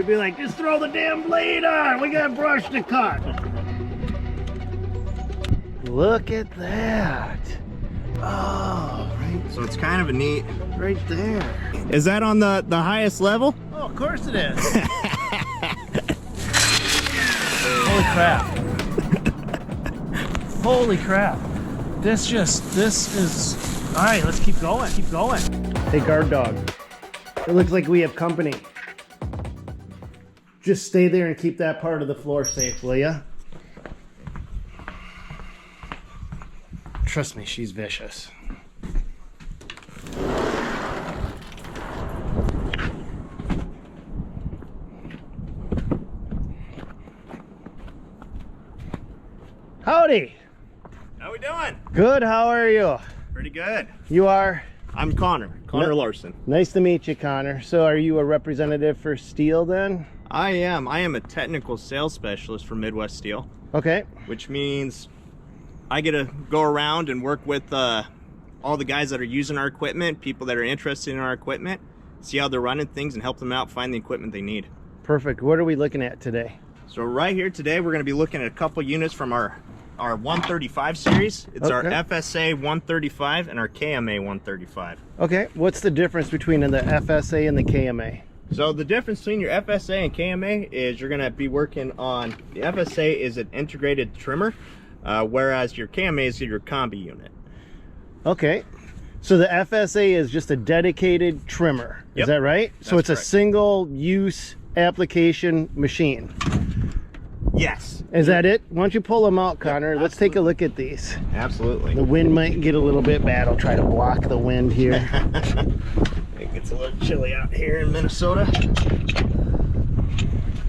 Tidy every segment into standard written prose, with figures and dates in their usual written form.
We'd be like, just throw the damn blade on. We got brush to cut. Look at that. Oh, right. So it's kind of a neat. Right there. Is that on the highest level? Oh, of course it is. Holy crap. Holy crap. This is, all right, let's keep going, keep going. Hey, guard dog. It looks like we have company. Just stay there and keep that part of the floor safe, will ya? Trust me, she's vicious. Howdy. How we doing? Good, how are you? Pretty good. You are? I'm Connor Larson. Nice to meet you, Connor. So are you a representative for Stihl then? I am a technical sales specialist for Midwest Steel. Okay. Which means I get to go around and work with all the guys that are using our equipment, people that are interested in our equipment, see how they're running things and help them out find the equipment they need. Perfect. What are we looking at today? So right here today, we're going to be looking at a couple units from our 135 series. It's our FSA 135 and our KMA 135. Okay. What's the difference between the FSA and the KMA? So the difference between your FSA and KMA is you're going to be working on, the FSA is an integrated trimmer, whereas your KMA is your Kombi unit. Okay. So the FSA is just a dedicated trimmer. Is that right? So it's a single use application machine. Yes. Is that it? Why don't you pull them out, Connor? Let's take a look at these. Absolutely. The wind might get a little bit bad. I'll try to block the wind here. It gets a little chilly out here in Minnesota. So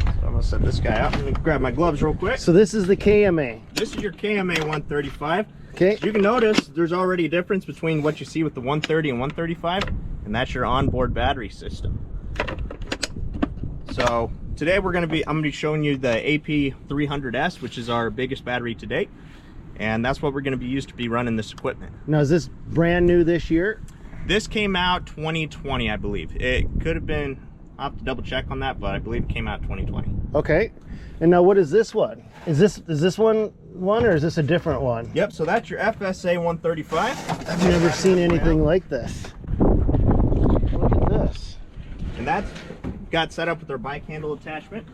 I'm gonna set this guy out. Let me grab my gloves real quick. So this is the KMA. This is your KMA 135. Okay. So you can notice there's already a difference between what you see with the 130 and 135, and that's your onboard battery system. So today I'm gonna be showing you the AP300S, which is our biggest battery to date, and that's what we're gonna be used to be running this equipment. Now is this brand new this year? This came out 2020, I believe. It could have been, I'll have to double check on that, but I believe it came out 2020. Okay. And now what is this one? Is this one or is this a different one? Yep, so that's your FSA 135. I've never seen anything like this. Look at this. And that's got set up with our bike handle attachment.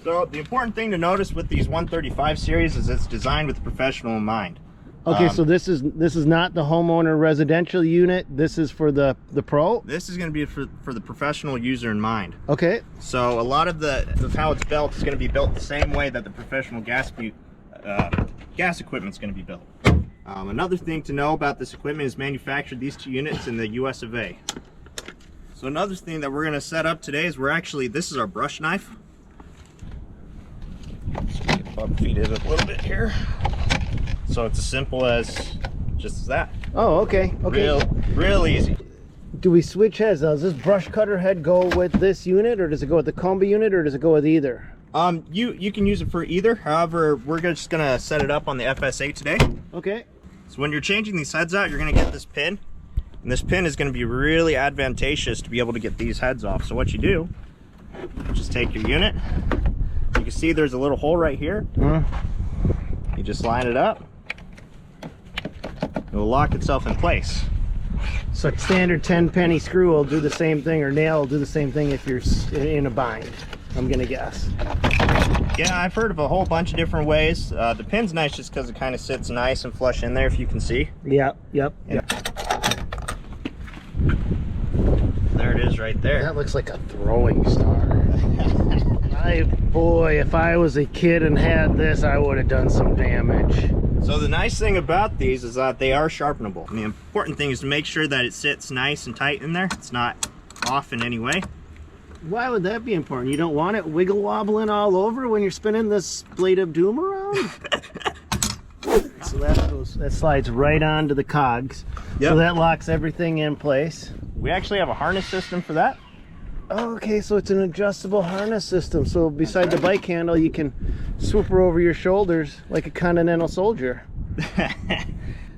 So the important thing to notice with these 135 series is it's designed with the professional in mind. Okay, so this is not the homeowner residential unit. This is for the pro. This is going to be for the professional user in mind. Okay. So a lot of how it's built is going to be built the same way that the professional gas equipment is going to be built. Another thing to know about this equipment is manufactured these two units in the US of A. So another thing that we're going to set up today is this is our brush knife. Just feed it a little bit here. So it's as simple as just that. Oh, okay. Okay. Real easy. Do we switch heads now? Does this brush cutter head go with this unit, or does it go with the Kombi unit, or does it go with either? You can use it for either. However, we're just gonna set it up on the FSA today. Okay. So when you're changing these heads out, you're gonna get this pin, and this pin is gonna be really advantageous to be able to get these heads off. So what you do, just take your unit. You can see there's a little hole right here. You just line it up. It will lock itself in place. So standard 10-penny screw will do the same thing, or nail will do the same thing if you're in a bind, I'm gonna guess. Yeah, I've heard of a whole bunch of different ways. The pin's nice just because it kind of sits nice and flush in there, if you can see. Yep. There it is right there. That looks like a throwing star. Boy, if I was a kid and had this, I would have done some damage. So the nice thing about these is that they are sharpenable. I mean, the important thing is to make sure that it sits nice and tight in there. It's not off in any way. Why would that be important? You don't want it wiggle wobbling all over when you're spinning this blade of doom around? So that slides right onto the cogs. Yep. So that locks everything in place. We actually have a harness system for that. Okay, so it's an adjustable harness system. So beside the bike handle, you can swoop her over your shoulders like a continental soldier.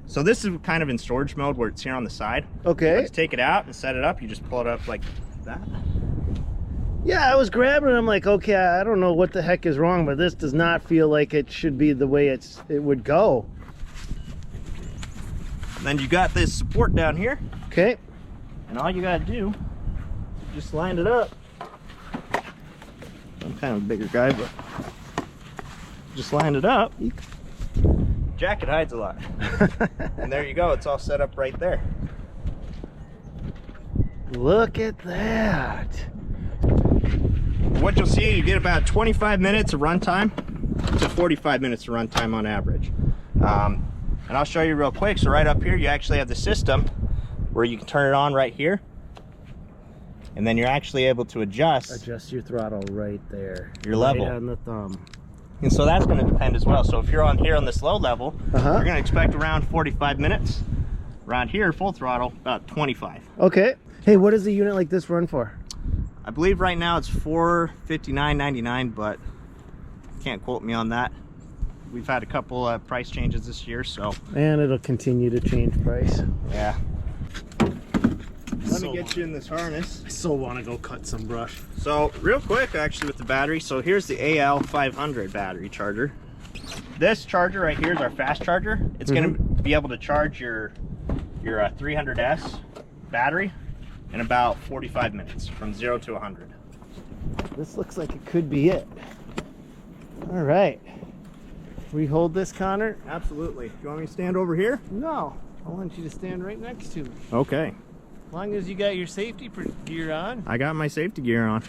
So this is kind of in storage mode where it's here on the side. Okay. Let's take it out and set it up. You just pull it up like that. Yeah, I was grabbing it. I'm like, okay, I don't know what the heck is wrong, but this does not feel like it should be the way it would go. And then you got this support down here. Okay. And all you gotta do, just line it up. I'm kind of a bigger guy, but just line it up. Jacket hides a lot. And there you go, it's all set up right there. Look at that. What you'll see, you get about 25 minutes of runtime to 45 minutes of runtime on average. And I'll show you real quick. So right up here, you actually have the system where you can turn it on right here. And then you're actually able to adjust your throttle right there. Your level. Right on the thumb. And so that's going to depend as well. So if you're on here on this low level, you're going to expect around 45 minutes. Around here, full throttle, about 25. Okay. Hey, what does a unit like this run for? I believe right now it's $459.99, but can't quote me on that. We've had a couple price changes this year, so. And it'll continue to change price. Yeah. Let me get you in this harness. I so want to go cut some brush. So real quick, actually, with the battery. So here's the AL500 battery charger. This charger right here is our fast charger. It's going to be able to charge your 300S battery in about 45 minutes from 0 to 100. This looks like it could be it. All right. We hold this, Connor? Absolutely. Do you want me to stand over here? No. I want you to stand right next to me. Okay. As long as you got your safety gear on. I got my safety gear on.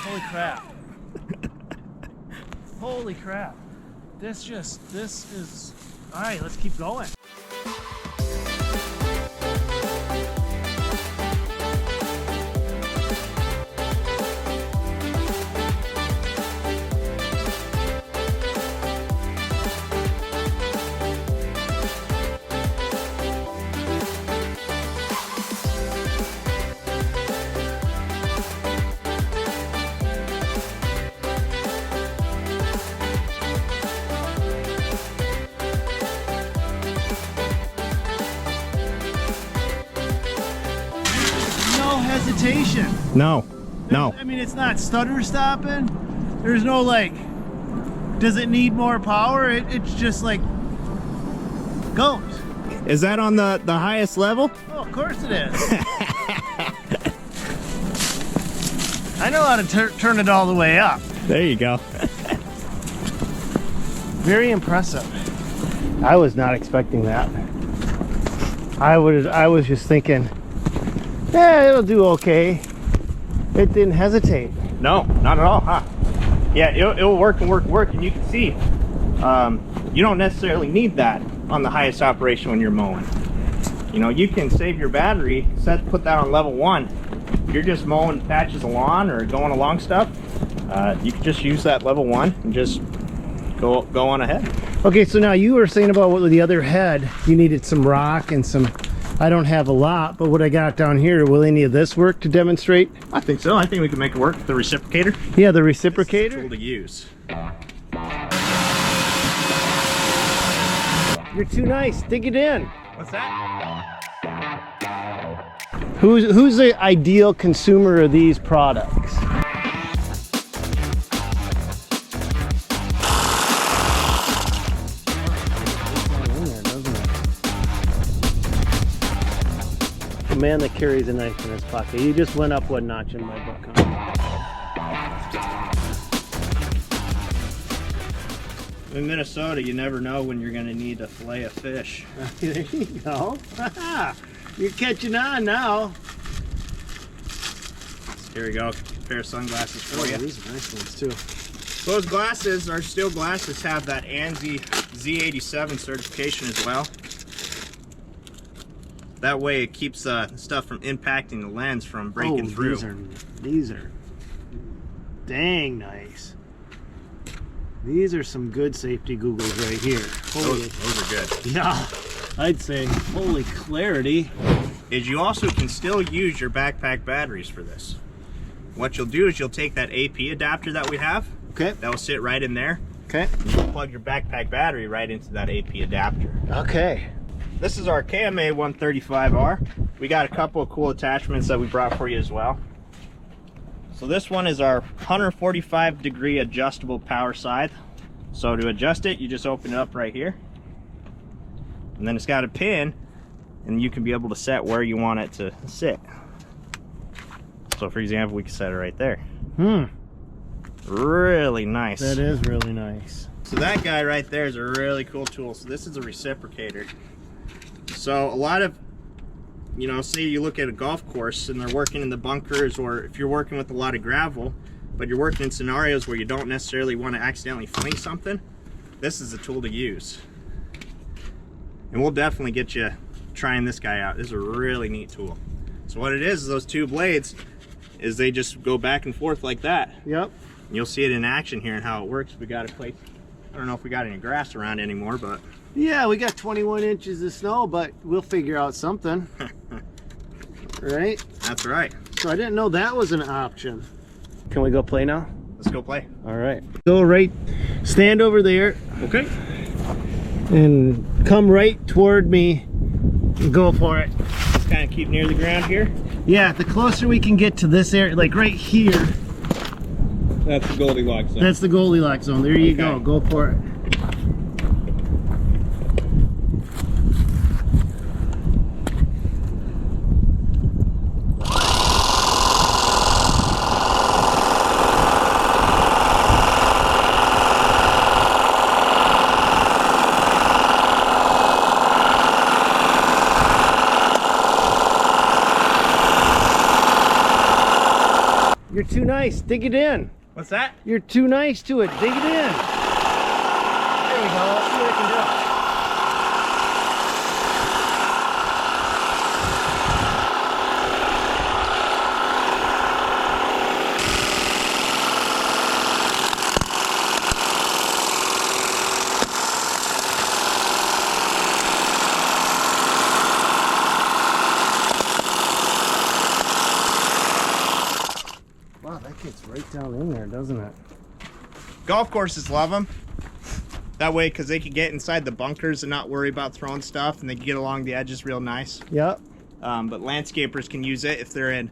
Holy crap. Holy crap. This is... All right, let's keep going. Hesitation. No. No. I mean, it's not stutter stopping. There's no like, does it need more power? It's just like, goes. Is that on the highest level? Oh, of course it is. I know how to turn it all the way up. There you go. Very impressive. I was not expecting that. I was just thinking, yeah, it'll do okay. It didn't hesitate. No, not at all, huh? Yeah, it'll work and work and work, and you can see you don't necessarily need that on the highest operation when you're mowing. You know, you can save your battery, put that on level 1. If you're just mowing patches of lawn or going along stuff, you can just use that level 1 and just go on ahead. Okay, so now you were saying about what with the other head, you needed some rock and some. I don't have a lot, but what I got down here, will any of this work to demonstrate? I think so. I think we can make it work. The reciprocator. Yeah, the reciprocator. It's a tool to use. You're too nice. Dig it in. What's that? Who's the ideal consumer of these products? The man that carries a knife in his pocket. You just went up one notch in my book, huh? In Minnesota, you never know when you're going to need to fillet a fish. There you go. You're catching on now. Here we go. A pair of sunglasses for you. These are nice ones too. Those glasses, our Stihl glasses, have that ANSI Z87 certification as well. That way it keeps stuff from impacting the lens from breaking through. These are dang nice. These are some good safety googles right here. Those are good. Yeah, I'd say. Holy clarity. Is you also can still use your backpack batteries for this. What you'll do is you'll take that AP adapter that we have. Okay. That will sit right in there. Okay. You plug your backpack battery right into that AP adapter. Okay. This is our KMA 135R. We got a couple of cool attachments that we brought for you as well. So this one is our 145-degree adjustable power scythe. So to adjust it, you just open it up right here. And then it's got a pin, and you can be able to set where you want it to sit. So for example, we can set it right there. Really nice. That is really nice. So that guy right there is a really cool tool. So this is a reciprocator. So a lot of, you know, say you look at a golf course and they're working in the bunkers, or if you're working with a lot of gravel, but you're working in scenarios where you don't necessarily want to accidentally fling something, this is a tool to use. And we'll definitely get you trying this guy out. This is a really neat tool. So what it is those two blades is they just go back and forth like that. Yep. And you'll see it in action here and how it works. We got a place. I don't know if we got any grass around anymore, but yeah, we got 21 inches of snow, but we'll figure out something. Right? That's right. So I didn't know that was an option. Can we go play now? Let's go play. All right. Go right, stand over there. Okay. And come right toward me and go for it. Just kind of keep near the ground here. Yeah, the closer we can get to this area, like right here. That's the Goldilocks zone. That's the Goldilocks zone. There you go. Go for it. You're too nice. Dig it in. What's that? You're too nice to it. Dig it in. There we go. Let's see what I can do. Wow, that gets right down in there, doesn't it? Golf courses love them. That way, because they can get inside the bunkers and not worry about throwing stuff, and they can get along the edges real nice. Yep. But landscapers can use it if they're in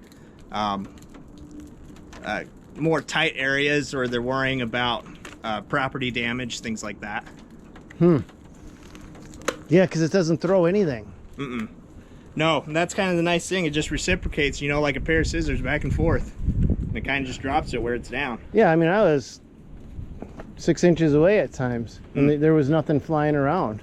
more tight areas, or they're worrying about property damage, things like that. Yeah, because it doesn't throw anything. No, and that's kind of the nice thing. It just reciprocates, you know, like a pair of scissors back and forth. And it kind of just drops it where it's down. Yeah, I mean, I was 6 inches away at times, and there was nothing flying around.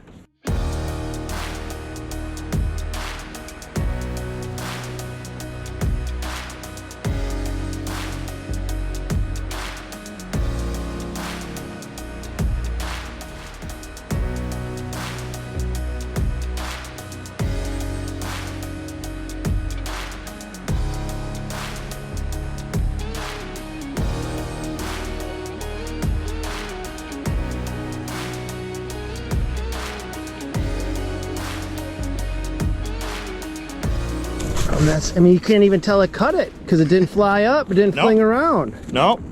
I mean, you can't even tell it cut it because it didn't fly up, it didn't fling around. Nope.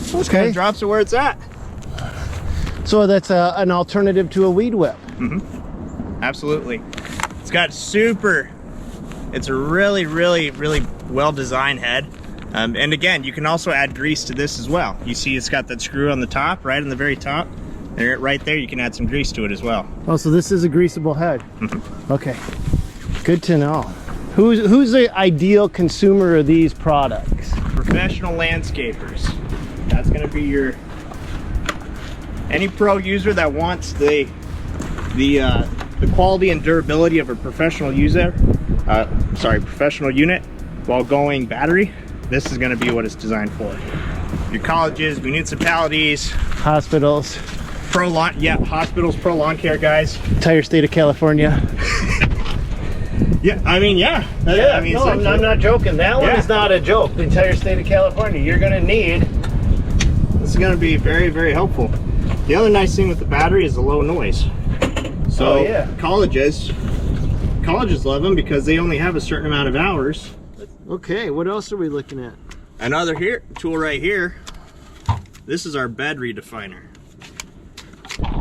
Just kind of drops it where it's at. So that's an alternative to a weed whip. Absolutely. It's got it's a really, really, really well-designed head. And again, you can also add grease to this as well. You see it's got that screw on the top, right on the very top. And right there, you can add some grease to it as well. Oh, so this is a greasable head. Okay, good to know. Who's the ideal consumer of these products? Professional landscapers. That's going to be any pro user that wants the quality and durability of a professional professional unit while going battery. This is going to be what it's designed for. Your colleges, municipalities, hospitals, hospitals, pro lawn care guys, entire state of California. Yeah, I mean, yeah. I mean, no, I'm not joking. That one is not a joke. The entire state of California. You're going to need this is going to be very, very helpful. The other nice thing with the battery is the low noise. So colleges love them because they only have a certain amount of hours. Okay, what else are we looking at? Another tool right here. This is our bed redefiner.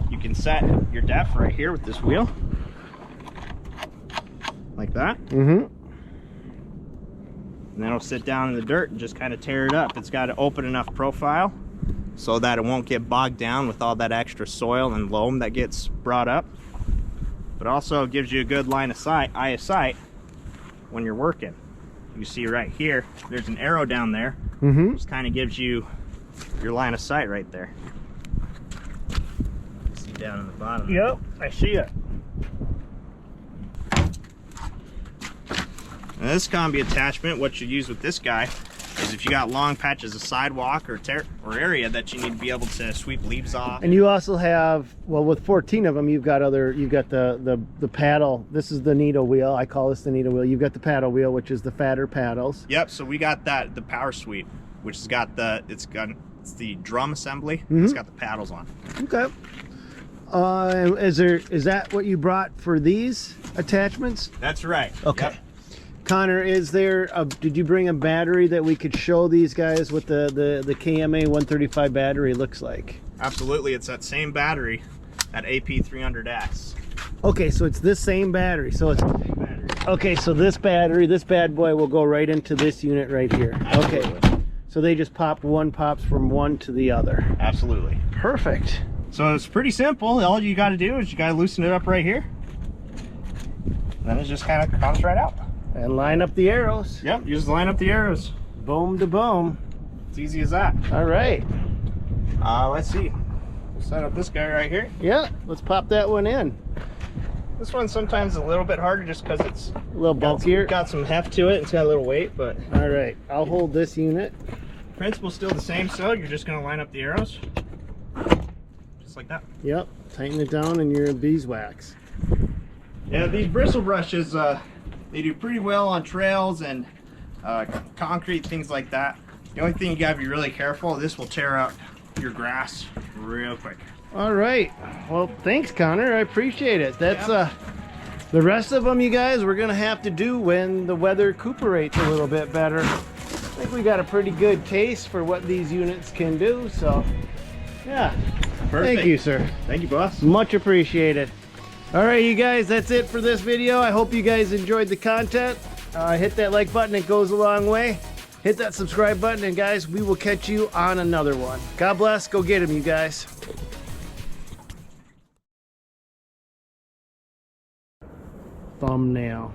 You can set your depth right here with this wheel, like that. And then it'll sit down in the dirt and just kind of tear it up. It's got an open enough profile so that it won't get bogged down with all that extra soil and loam that gets brought up. But also it gives you a good eye of sight when you're working. You see right here, there's an arrow down there. Just kind of gives you your line of sight right there. See down in the bottom. Yep, I see it. Now this Kombi attachment, what you use with this guy is if you got long patches of sidewalk or area that you need to be able to sweep leaves off. And you also have, well, with 14 of them, you've got the paddle. This is the needle wheel. I call this the needle wheel. You've got the paddle wheel, which is the fatter paddles. Yep. So we got the power sweep, which has got it's the drum assembly. It's got the paddles on. Okay. Is that what you brought for these attachments? That's right. Okay. Yep. Connor, did you bring a battery that we could show these guys what the KMA 135 battery looks like? Absolutely, it's that same battery, that AP300S. Okay, so it's this same battery. So it's okay. So this bad boy will go right into this unit right here. Absolutely. Okay. So they just pops from one to the other. Absolutely. Perfect. So it's pretty simple. All you got to do is you got to loosen it up right here. Then it just kind of comes right out. And line up the arrows. Yep, you just line up the arrows. Boom to boom. It's easy as that. All right. Let's see. We'll set up this guy right here. Yeah, let's pop that one in. This one's sometimes a little bit harder just because it's a little bulkier. Got some heft to it. It's got a little weight, but... All right, I'll hold this unit. Principle's still the same, so you're just going to line up the arrows. Just like that. Yep, tighten it down and you're in beeswax. Yeah, these bristle brushes, they do pretty well on trails and concrete, things like that. The only thing you gotta be really careful, this will tear up your grass real quick. All right, well, thanks, Connor. I appreciate it. That's the rest of them, you guys, we're gonna have to do when the weather recuperates a little bit better. I think we got a pretty good taste for what these units can do, so yeah. Perfect. Thank you, sir. Thank you, boss. Much appreciated. All right, you guys, that's it for this video. I hope you guys enjoyed the content. Hit that like button, it goes a long way. Hit that subscribe button, and guys, we will catch you on another one. God bless. Go get them, you guys. Thumbnail.